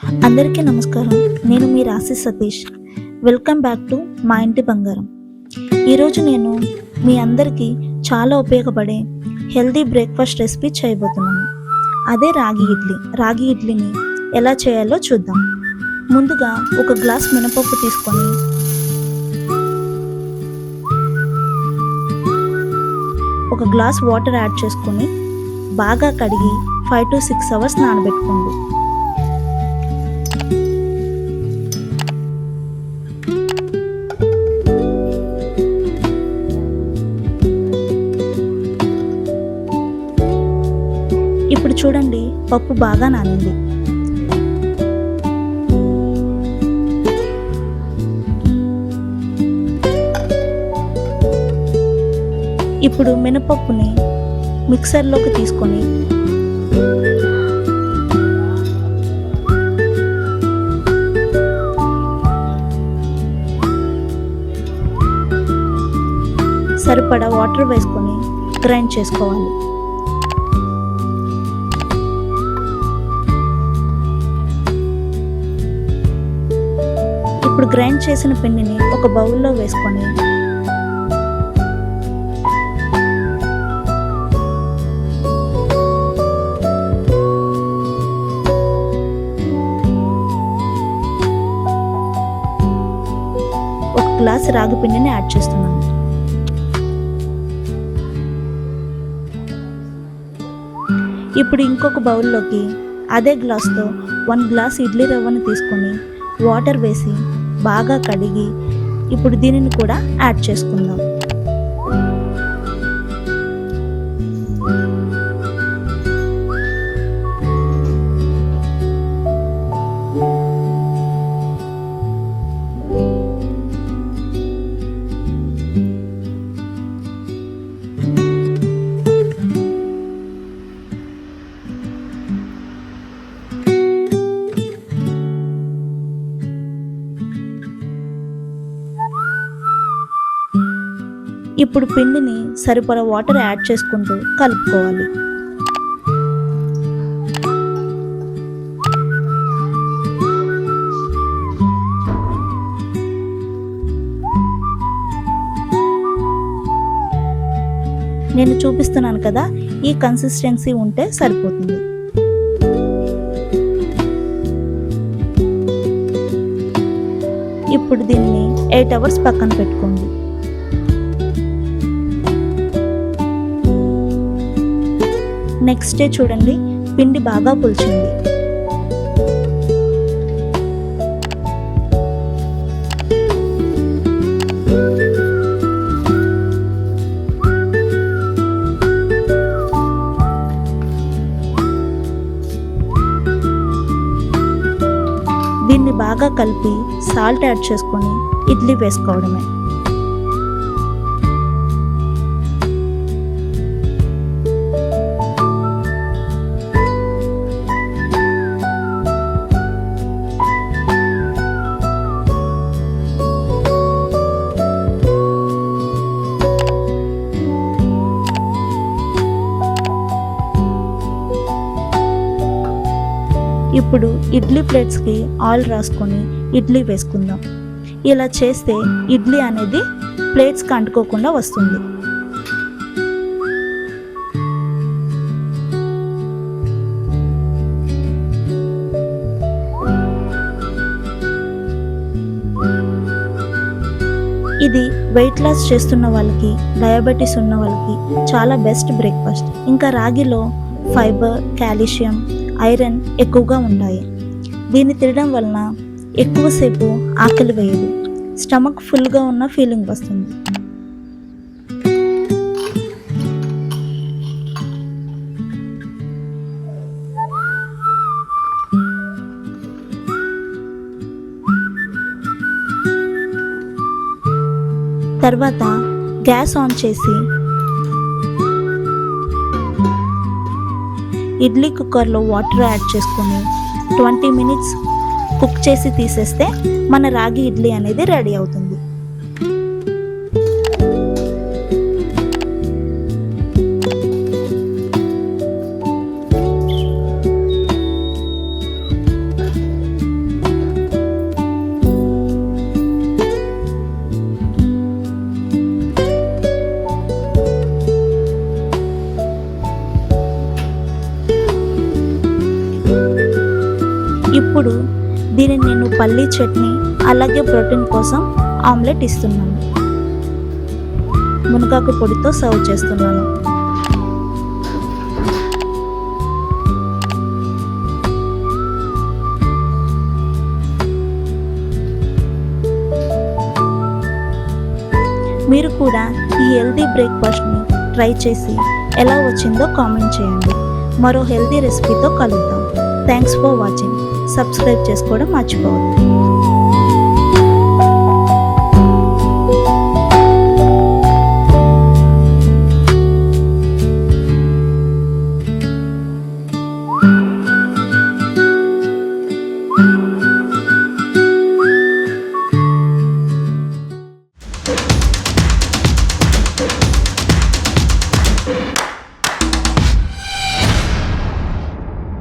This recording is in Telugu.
అందరికీ నమస్కారం. నేను మీ రాశి సతీష్. వెల్కమ్ బ్యాక్ టు మా ఇంటి బంగారం. ఈరోజు నేను మీ అందరికీ చాలా ఉపయోగపడే హెల్దీ బ్రేక్ఫాస్ట్ రెసిపీ చేయబోతున్నాను. అదే రాగి ఇడ్లీ. రాగి ఇడ్లీని ఎలా చేయాలో చూద్దాం. ముందుగా ఒక గ్లాస్ మినపప్పు తీసుకొని ఒక గ్లాస్ వాటర్ యాడ్ చేసుకొని బాగా కడిగి 5 to 6 అవర్స్ నానబెట్టుకోండి. ఇప్పుడు చూడండి, పప్పు బాగా నానింది. ఇప్పుడు మినపప్పుని మిక్సర్లోకి తీసుకొని సరిపడా వాటర్ వేసుకొని గ్రైండ్ చేసుకోవాలి. ఇప్పుడు గ్రైండ్ చేసిన పిండిని ఒక బౌల్లో వేసుకొని ఒక గ్లాస్ రాగి పిండిని యాడ్ చేస్తున్నాను. ఇప్పుడు ఇంకొక బౌల్లోకి అదే గ్లాస్తో 1 గ్లాస్ ఇడ్లీ రవ్వను తీసుకొని వాటర్ వేసి బాగా కడిగి ఇప్పుడు దీనిని కూడా యాడ్ చేసుకుందాం. ఇప్పుడు పిండిని సరిపడా వాటర్ యాడ్ చేసుకుంటూ కలుపుకోవాలి. నేను చూపిస్తున్నాను కదా, ఈ కన్సిస్టెన్సీ ఉంటే సరిపోతుంది. ఇప్పుడు దీన్ని 8 అవర్స్ పక్కన పెట్టుకోండి. నెక్స్ట్ డే చూడండి, పిండి బాగా పులిచింది. దీన్ని బాగా కలిపి సాల్ట్ యాడ్ చేసుకొని ఇడ్లీ వేసుకోవడమే. ఇప్పుడు ఇడ్లీ ప్లేట్స్కి ఆయిల్ రాసుకొని ఇడ్లీ వేసుకుందాం. ఇలా చేస్తే ఇడ్లీ అనేది ప్లేట్స్కి అంటుకోకుండా వస్తుంది. ఇది వెయిట్ లాస్ చేస్తున్న వాళ్ళకి, డయాబెటీస్ ఉన్న వాళ్ళకి చాలా బెస్ట్ బ్రేక్ఫాస్ట్. ఇంకా రాగిలో ఫైబర్, కాల్షియం, ఐరన్ ఎక్కువగా ఉంటాయి. దీన్ని తినడం వలన ఎక్కువసేపు ఆకలి వేయదు, స్టమక్ ఫుల్గా ఉన్న ఫీలింగ్ వస్తుంది. తర్వాత గ్యాస్ ఆన్ చేసి ఇడ్లీ కుక్కర్లో వాటర్ యాడ్ చేసుకొని 20 మినిట్స్ కుక్ చేసి తీసేస్తే మన రాగి ఇడ్లీ అనేది రెడీ అవుతుంది. ఇప్పుడు దీనిని నేను పల్లీ చట్నీ అలాగే ప్రోటీన్ కోసం ఆమ్లెట్ ఇస్తున్నాను. మునగాకు పొడితో సర్వ్ చేస్తున్నాను. మీరు కూడా ఈ హెల్తీ బ్రేక్ఫాస్ట్ని ట్రై చేసి ఎలా వచ్చిందో కామెంట్ చేయండి. మరో హెల్తీ రెసిపీతో కలుద్దాం. Thanks for watching. సబ్స్క్రైబ్ చేసుకోవడం మర్చిపోవద్దు.